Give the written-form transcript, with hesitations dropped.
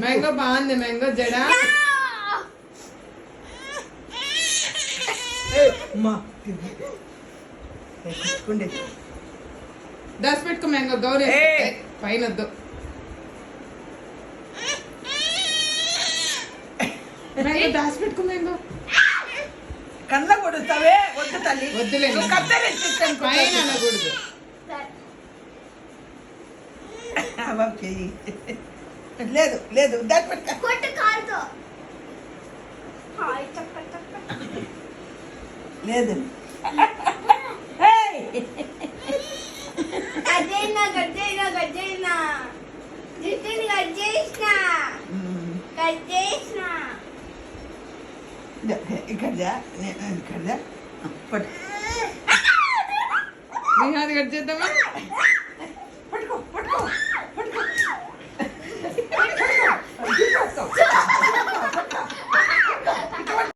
Mango బాగుంది. Mango జడ దాచి పెట్టుకో. మ్యాంగో గౌరీ పైన వద్దు. మ్యాంగో దాచి పెట్టుకో. మ్యాంగో కళ్ళ కొడుతావే. వద్దు తల్లి, వద్దులే. పైన అనకూడదు. లేదు లేదు దాచి పెట్టుకో. లేదు ఇక్కడ కట్ చేద్దామా?